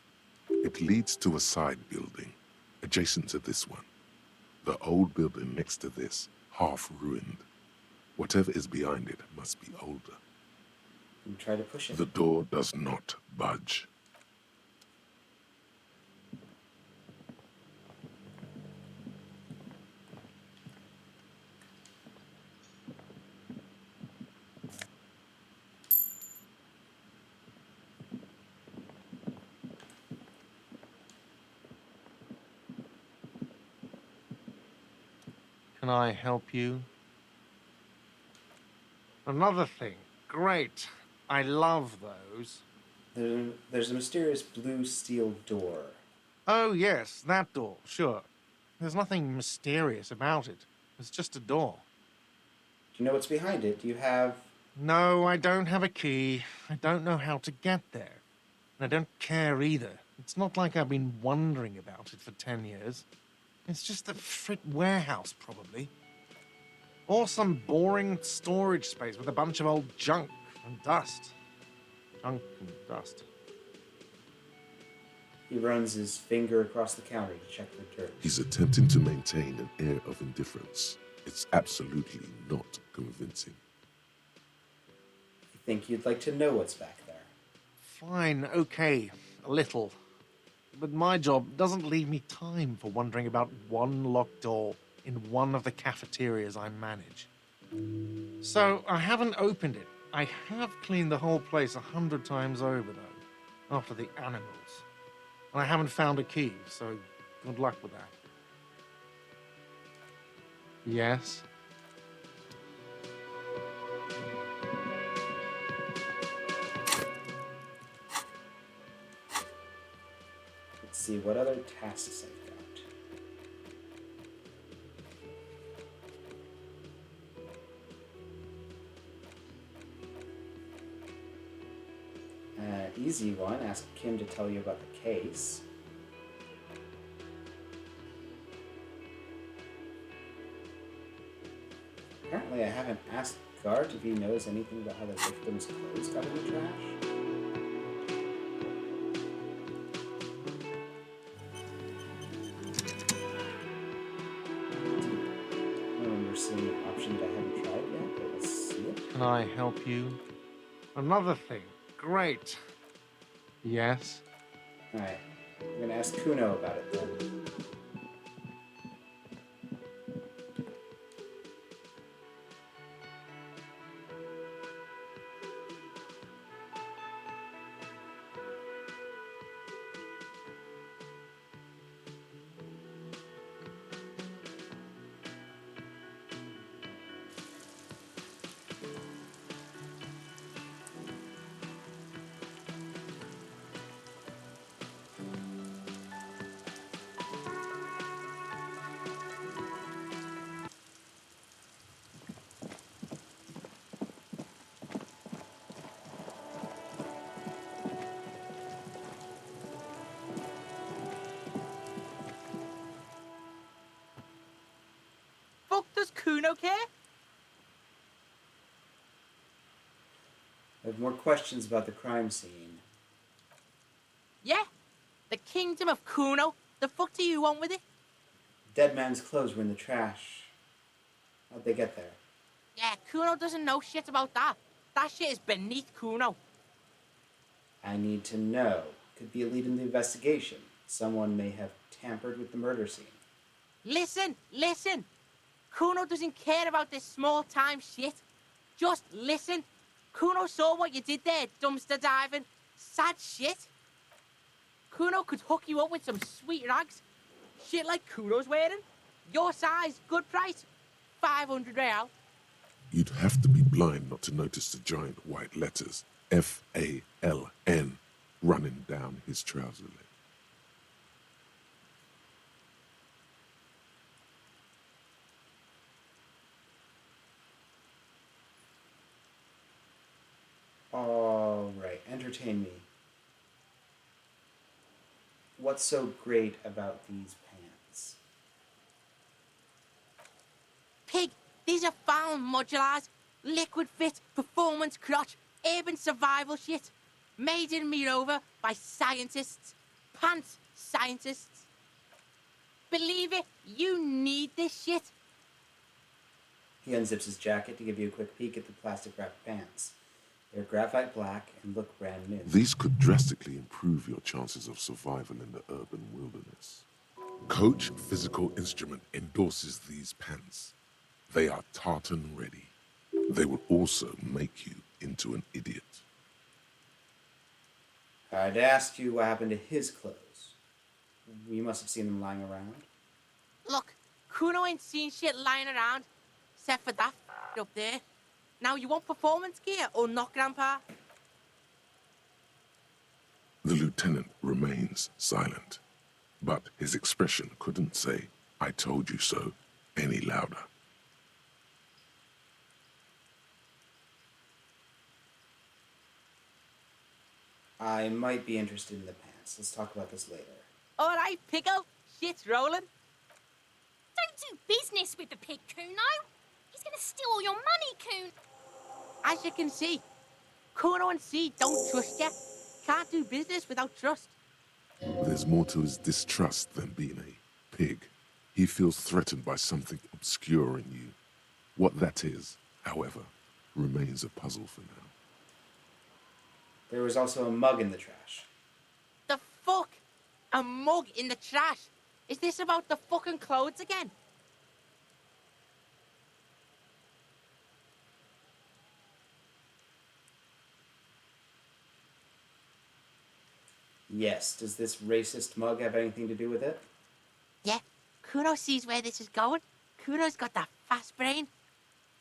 It leads to a side building, adjacent to this one. The old building next to this, half ruined. Whatever is behind it must be older. And try to push it. The door does not budge. Can I help you? Another thing. Great. I love those. There's a mysterious blue steel door. Oh, yes, that door, sure. There's nothing mysterious about it. It's just a door. Do you know what's behind it? Do you have... No, I don't have a key. I don't know how to get there. And I don't care either. It's not like I've been wondering about it for 10 years. It's just a frit warehouse, probably. Or some boring storage space with a bunch of old junk and dust. Junk and dust. He runs his finger across the counter to check the dirt. He's attempting to maintain an air of indifference. It's absolutely not convincing. You think you'd like to know what's back there? Fine, okay, a little. But my job doesn't leave me time for wondering about one locked door in one of the cafeterias I manage. So I haven't opened it. I have cleaned the whole place 100 times over, though, after the animals. And I haven't found a key, so good luck with that. Yes? Let's see what other tasks I've got. Easy one. Ask Kim to tell you about the case. Apparently I haven't asked Gart if he knows anything about how the victim's clothes got in the trash. I remember seeing an option that I haven't tried yet, but let's see it. Can I help you? Another thing. Great. Yes? Alright. I'm gonna ask Kuno about it then. Does Kuno care? I have more questions about the crime scene. Yeah, The kingdom of Kuno? The fuck do you want with it? Dead man's clothes were in the trash. How'd they get there? Yeah, Kuno doesn't know shit about that. That shit is beneath Kuno. I need to know. Could be a lead in the investigation. Someone may have tampered with the murder scene. Listen. Kuno doesn't care about this small-time shit. Just listen. Kuno saw what you did there, dumpster diving. Sad shit. Kuno could hook you up with some sweet rags. Shit like Kuno's wearing. Your size, good price. 500 real. You'd have to be blind not to notice the giant white letters FALN running down his trouser leg. All right, entertain me. What's so great about these pants? Pig, these are found modulars. Liquid fit, performance crotch, urban survival shit. Made in Mirova by scientists. Pants scientists. Believe it, you need this shit. He unzips his jacket to give you a quick peek at the plastic wrapped pants. They're graphite black and look brand new. These could drastically improve your chances of survival in the urban wilderness. Coach Physical Instrument endorses these pants. They are tartan ready. They will also make you into an idiot. I'd asked you what happened to his clothes. You must have seen them lying around. Look, Kuno ain't seen shit lying around, except for that up there. Now, you want performance gear or not, Grandpa? The lieutenant remains silent, but his expression couldn't say, "I told you so," any louder. I might be interested in the pants. Let's talk about this later. All right, Pickle. Shit's rolling. Don't do business with the pig, Kuno. He's gonna steal all your money, Kuno. As you can see, Kuno and C don't trust you. Can't do business without trust. There's more to his distrust than being a pig. He feels threatened by something obscure in you. What that is, however, remains a puzzle for now. There was also a mug in the trash. The fuck? A mug in the trash? Is this about the fucking clothes again? Yes. Does this racist mug have anything to do with it? Yeah, Kuno sees where this is going. Kuno's got that fast brain.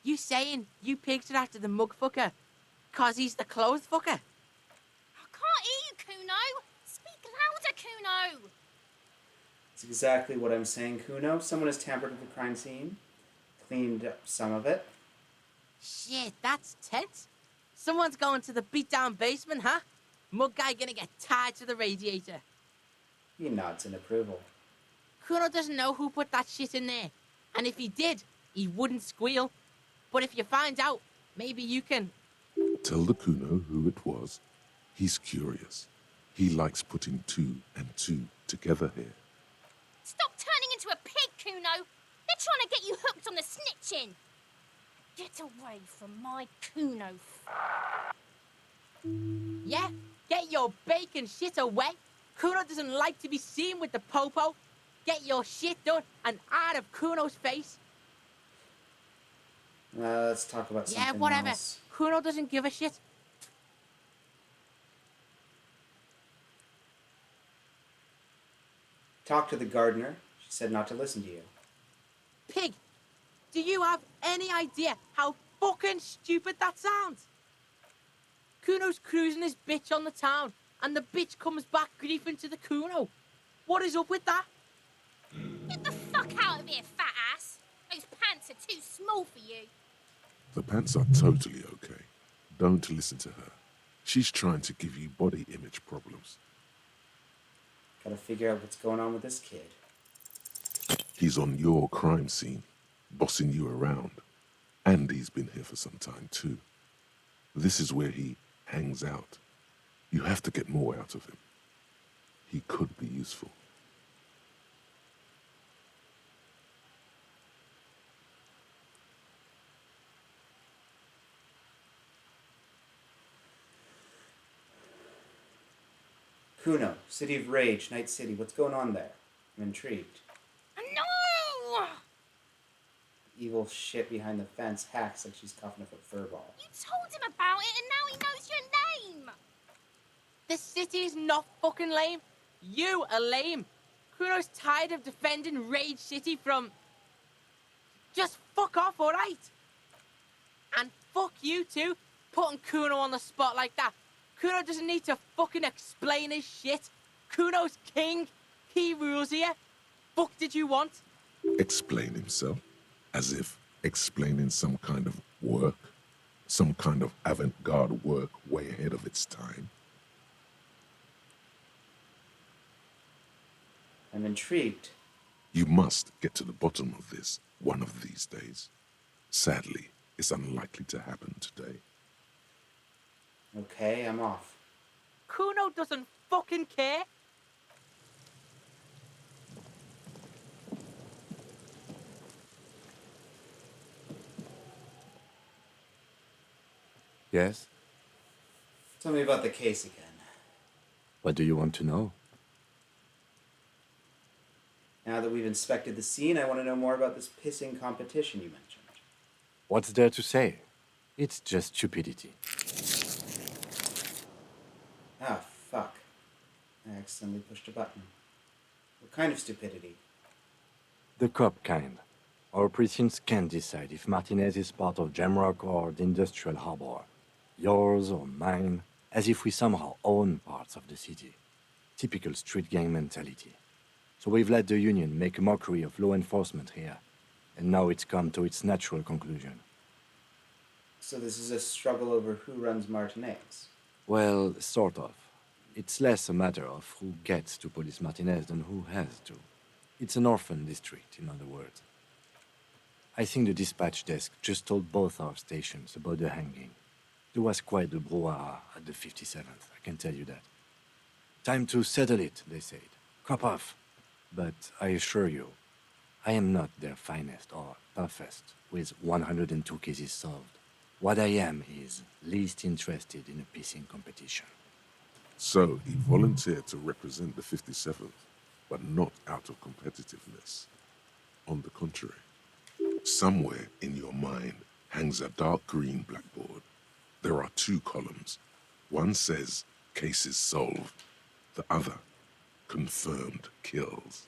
You saying you pigs are after the mug fucker, 'cause he's the clothes fucker? I can't hear you, Kuno. Speak louder, Kuno. It's exactly what I'm saying, Kuno. Someone has tampered with the crime scene, cleaned up some of it. Shit, that's tense. Someone's going to the beat-down basement, huh? Mug guy gonna get tied to the radiator. He nods in approval. Kuno doesn't know who put that shit in there. And if he did, he wouldn't squeal. But if you find out, maybe you can... Tell the Kuno who it was. He's curious. He likes putting two and two together here. Stop turning into a pig, Kuno. They're trying to get you hooked on the snitching. Get away from my Kuno. Yeah, get your bacon shit away. Kuno doesn't like to be seen with the popo. Get your shit done and out of Kuno's face. Let's talk about something Yeah, whatever. else. Kuno doesn't give a shit. Talk to the gardener. She said not to listen to you. Pig, do you have any idea how fucking stupid that sounds? Kuno's cruising his bitch on the town, and the bitch comes back griefing to the Kuno. What is up with that? Get the fuck out of here, fat ass. Those pants are too small for you. The pants are totally okay. Don't listen to her. She's trying to give you body image problems. Gotta figure out what's going on with this kid. He's on your crime scene, bossing you around. And he's been here for some time too. This is where he hangs out. You have to get more out of him. he could be useful. Kuno, City of Rage, Night City. What's going on there? I'm intrigued. No! Evil shit behind the fence hacks like she's coughing up a furball. You told him about it and now he knows your name! The city is not fucking lame. You are lame. Kuno's tired of defending Rage City from... Just fuck off, alright? And fuck you too, putting Kuno on the spot like that. Kuno doesn't need to fucking explain his shit. Kuno's king. He rules here. Fuck did you want? Explain himself? As if explaining some kind of work? Some kind of avant-garde work way ahead of its time? I'm intrigued. You must get to the bottom of this one of these days. Sadly, it's unlikely to happen today. Okay, I'm off. Kuno doesn't fucking care. Yes? Tell me about the case again. What do you want to know? Now that we've inspected the scene, I want to know more about this pissing competition you mentioned. What's there to say? It's just stupidity. Ah, fuck. I accidentally pushed a button. What kind of stupidity? The cop kind. Our precincts can't decide if Martinez is part of Jamrock or the Industrial Harbor. Yours or mine, as if we somehow own parts of the city. Typical street gang mentality. So we've let the Union make a mockery of law enforcement here. And now it's come to its natural conclusion. So this is a struggle over who runs Martinez? Well, sort of. It's less a matter of who gets to police Martinez than who has to. It's an orphan district, in other words. I think the dispatch desk just told both our stations about the hanging. There was quite the brouhaha at the 57th, I can tell you that. Time to settle it, they said. Cop off. But I assure you, I am not their finest or toughest with 102 cases solved. What I am is least interested in a pissing competition. So he volunteered to represent the 57th, but not out of competitiveness. On the contrary, somewhere in your mind hangs a dark green blackboard. There are two columns. One says, cases solved. The other, confirmed kills.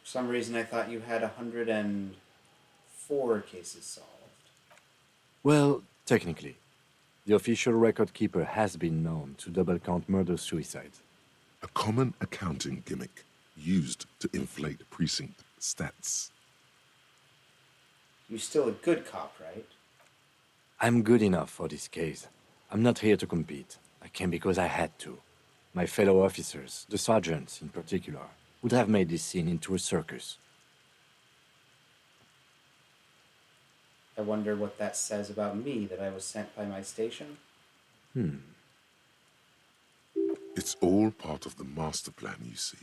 For some reason I thought you had 104 cases solved. Well, technically, the official record keeper has been known to double count murder-suicides. A common accounting gimmick used to inflate precinct stats. You're still a good cop, right? I'm good enough for this case. I'm not here to compete. I came because I had to. My fellow officers, the sergeants in particular, would have made this scene into a circus. I wonder what that says about me, that I was sent by my station? It's all part of the master plan, you see.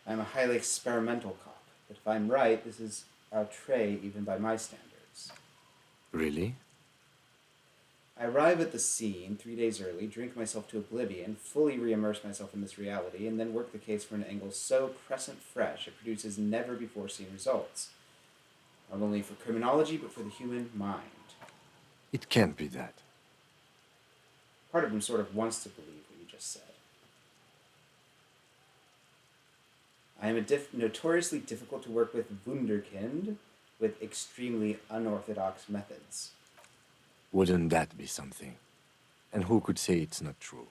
I'm a highly experimental cop, but if I'm right, this is outre even by my standards. Really? I arrive at the scene 3 days early, drink myself to oblivion, fully re-immerse myself in this reality, and then work the case from an angle so crescent fresh it produces never-before-seen results. Not only for criminology, but for the human mind. It can't be that. Part of him sort of wants to believe what you just said. I am a notoriously difficult to work with wunderkind with extremely unorthodox methods. Wouldn't that be something? And who could say it's not true?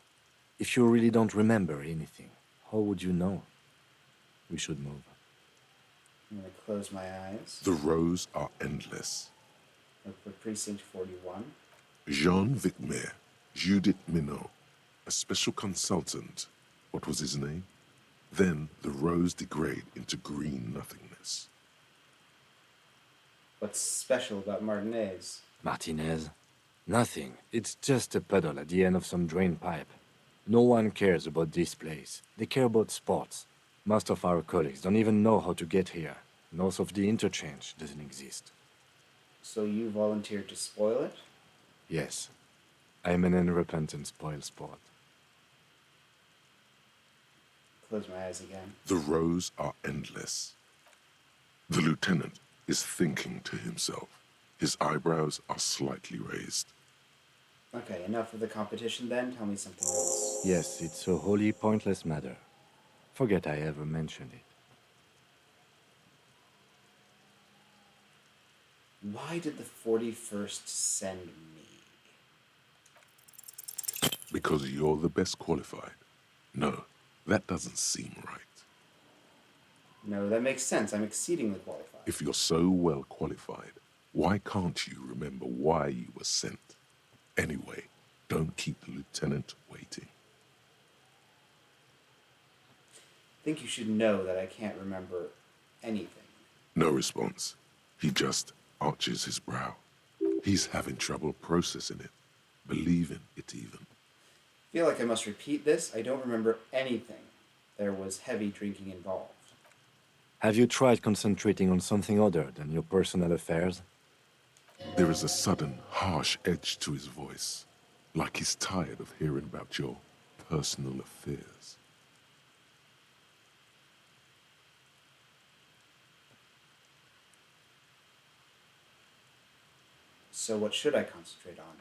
If you really don't remember anything, how would you know? We should move. I'm going to close my eyes. The rows are endless. For Precinct 41. Jean Vicmer, Judith Minot, a special consultant. What was his name? Then the rose degrade into green nothingness. What's special about Martinez? Martinez? Nothing. It's just a puddle at the end of some drain pipe. No one cares about this place. They care about sports. Most of our colleagues don't even know how to get here. North of the interchange doesn't exist. So you volunteered to spoil it? Yes. I'm an unrepentant spoil sport. Close my eyes again. The rows are endless. The lieutenant is thinking to himself. His eyebrows are slightly raised. Okay, enough of the competition then. Tell me something else. Yes, it's a wholly pointless matter. Forget I ever mentioned it. Why did the 41st send me? Because you're the best qualified. No, that doesn't seem right. No, that makes sense. I'm exceedingly qualified. If you're so well qualified, why can't you remember why you were sent? Anyway, don't keep the lieutenant waiting. I think you should know that I can't remember anything. No response. He just arches his brow. He's having trouble processing it, believing it even. I feel like I must repeat this. I don't remember anything. There was heavy drinking involved. Have you tried concentrating on something other than your personal affairs? There is a sudden, harsh edge to his voice, like he's tired of hearing about your personal affairs. So what should I concentrate on?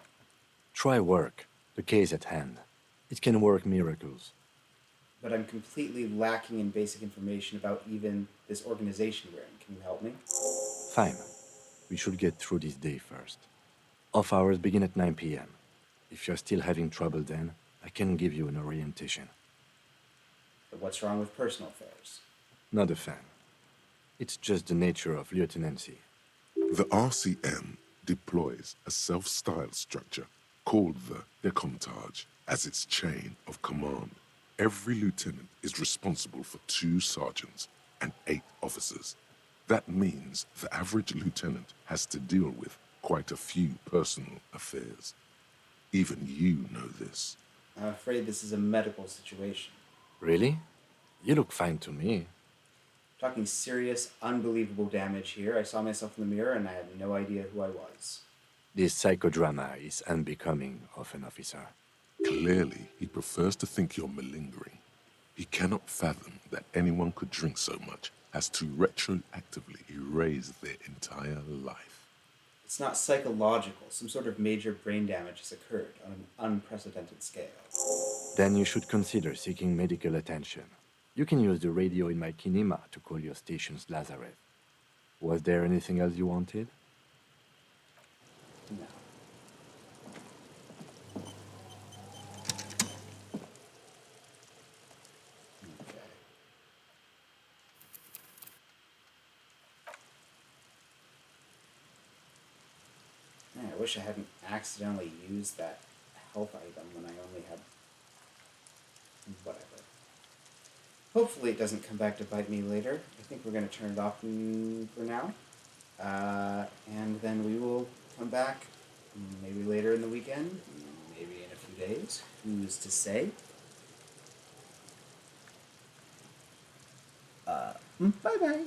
Try work. The case at hand. It can work miracles. But I'm completely lacking in basic information about even this organization we're in. Can you help me? Fine. We should get through this day first. Off hours begin at 9 p.m. If you're still having trouble then, I can give you an orientation. But what's wrong with personal affairs? Not a fan. It's just the nature of lieutenancy. The RCM deploys a self-styled structure called the Decomptage as its chain of command. Every lieutenant is responsible for 2 sergeants and 8 officers. That means the average lieutenant has to deal with quite a few personal affairs. Even you know this. I'm afraid this is a medical situation. Really? You look fine to me. Talking serious, unbelievable damage here. I saw myself in the mirror and I had no idea who I was. This psychodrama is unbecoming of an officer. Clearly, he prefers to think you're malingering. He cannot fathom that anyone could drink so much as to retroactively erase their entire life. It's not psychological. Some sort of major brain damage has occurred on an unprecedented scale. Then you should consider seeking medical attention. You can use the radio in my Kineema to call your station's Lazareth. Was there anything else you wanted? No. Okay. Man, I wish I hadn't accidentally used that health item when I only had... whatever. Hopefully it doesn't come back to bite me later. I think we're going to turn it off for now. And then we will come back maybe later in the weekend, maybe in a few days. Who's to say? Bye-bye.